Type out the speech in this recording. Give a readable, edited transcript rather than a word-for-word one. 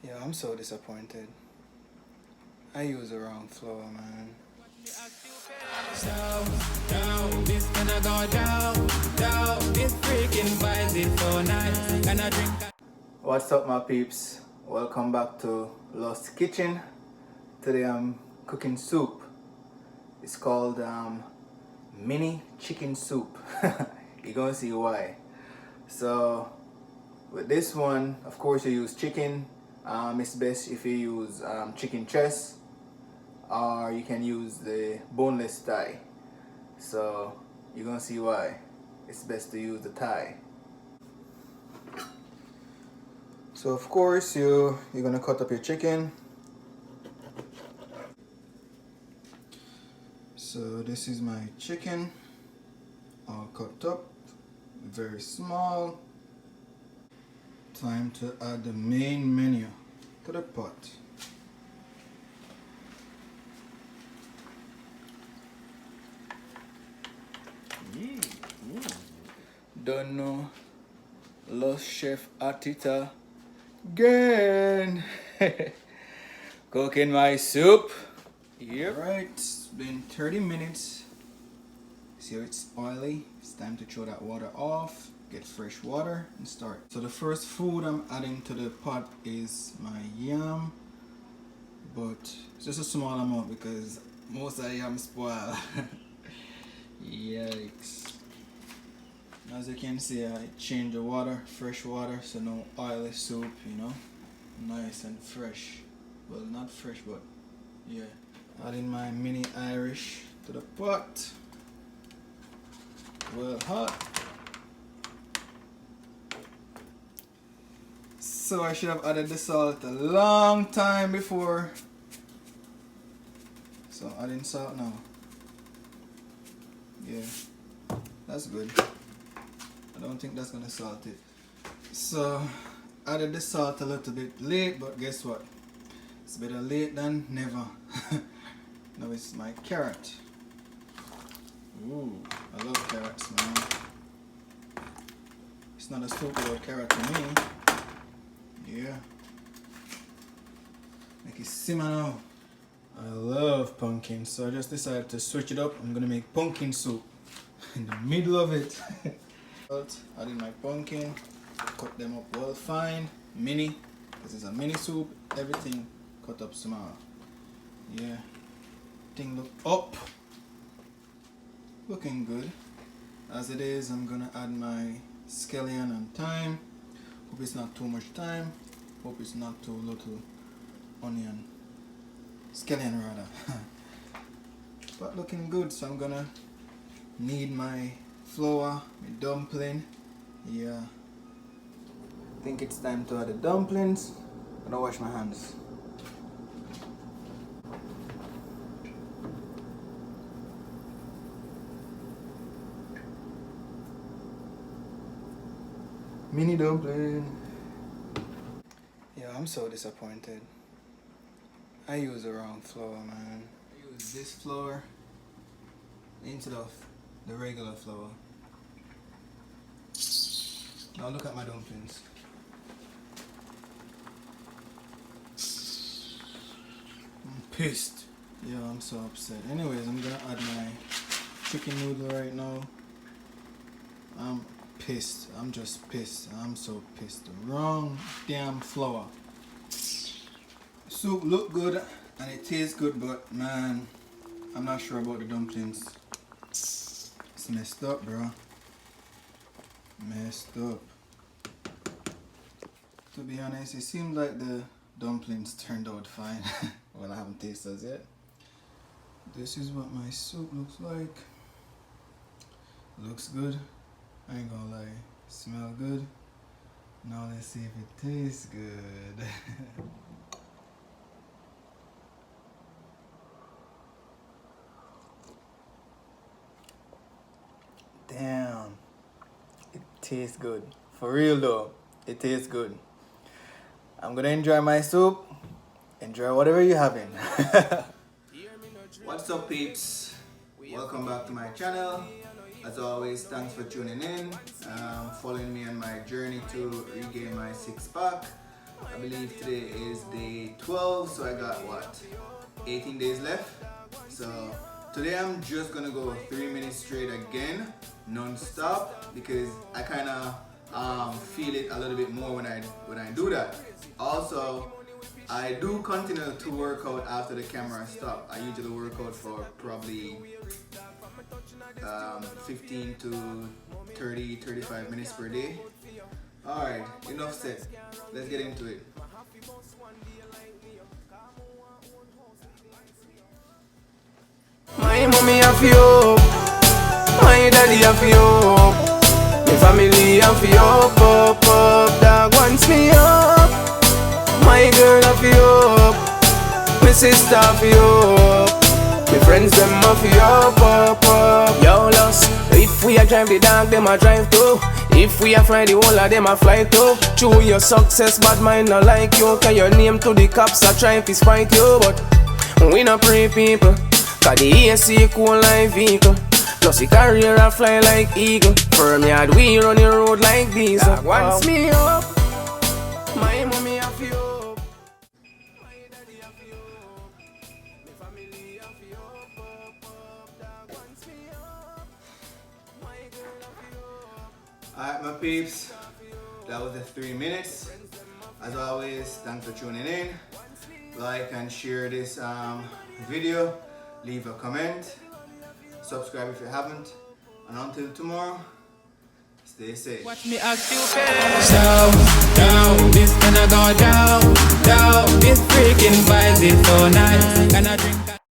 Yeah, I'm so disappointed. I use the wrong flour, man. This gonna go down. This freaking vibes is so nice. Gonna drink. What's up, my peeps? Welcome back to Lost Kitchen. Today I'm cooking soup. It's called mini chicken soup. You're gonna see why. So with this one, of course, you use chicken. It's best if you use chicken chest, or you can use the boneless thigh. So you're gonna see why it's best to use the thigh. So of course you're gonna cut up your chicken. So this is my chicken, all cut up, very small. Time to add the main menu to the pot. Don't know, Lost Chef Atita again. Cooking my soup. Yep. Right, it's been 30 minutes. See how it's oily? It's time to throw that water off, get fresh water and start. So the first food I'm adding to the pot is my yam, but it's just a small amount because most of the yam spoil. Yikes. As you can see, I changed the water, fresh water, so no oily soup, you know, nice and fresh. Well, not fresh, but yeah. Adding my mini Irish to the pot. Well hot. So I should have added the salt a long time before. So adding salt now. Yeah, that's good. I don't think that's gonna salt it. So added the salt a little bit late, but guess what? It's better late than never. Now it's my carrot. Ooh, I love carrots, man. It's not a soup without carrot to me. Yeah. Make it simmer now. I love pumpkin, so I just decided to switch it up. I'm gonna make pumpkin soup in the middle of it. Adding my pumpkin, cut them up well fine, mini, because it's a mini soup. Everything cut up small. Yeah, thing look up, looking good. As it is, I'm gonna add my scallion and thyme. Hope it's not too much thyme. Hope it's not too little onion. Scallion rather. But looking good, so I'm gonna need my flour, my dumpling. Yeah. I think it's time to add the dumplings. I'm gonna wash my hands. Mini dumpling. Yeah, I'm so disappointed. I use the wrong flour, man. I use this flour instead of the regular flour. Now look at my dumplings. I'm pissed. Yeah, I'm so upset. Anyways, I'm gonna add my chicken noodle right now. I'm pissed. I'm just pissed. I'm so pissed. The wrong damn flour. Soup look good and it tastes good, but man, I'm not sure about the dumplings. It's messed up, bro. Messed up. To be honest, it seems like the dumplings turned out fine. Well, I haven't tasted those yet. This is what my soup looks like. Looks good. I ain't gonna lie. Smell good. Now let's see if it tastes good. Damn. It tastes good. For real though. It tastes good. I'm gonna enjoy my soup. Enjoy whatever you're having. What's up, peeps? Welcome back to my channel. As always, thanks for tuning in, following me on my journey to regain my six pack. I believe today is day 12, so I got what, 18 days left. So today I'm just gonna go 3 minutes straight again, non-stop, because I kind of feel it a little bit more when I do that. Also, I do continue to work out after the camera stop. I usually work out for probably 15 to 35 minutes per day. Alright, enough said. Let's get into it. My mommy have you, my daddy have you, my family have you, up, dog wants me up. My girl have you, my sister have you, my friends them have you, up. Yo, lost. If we a drive the dog, them a drive too. If we a fly the whole of them a fly too. True your success, but mine not like you. Can your name to the cops a try to spite you, but we not pray people. Cause the AC cool like vehicle. Plus the career a fly like eagle. Firm yard we run the road like diesel. Wants me up. My mommy have you up. My daddy have you up. My family have you up. Dog wants me up. My girl have you up. Alright my peeps, that was the 3 minutes. As always, thanks for tuning in. Like and share this video. Leave a comment. Subscribe if you haven't. And until tomorrow, stay safe. Watch me act stupid. Down, this gonna go down. This freaking vibes is so nice. Gonna drink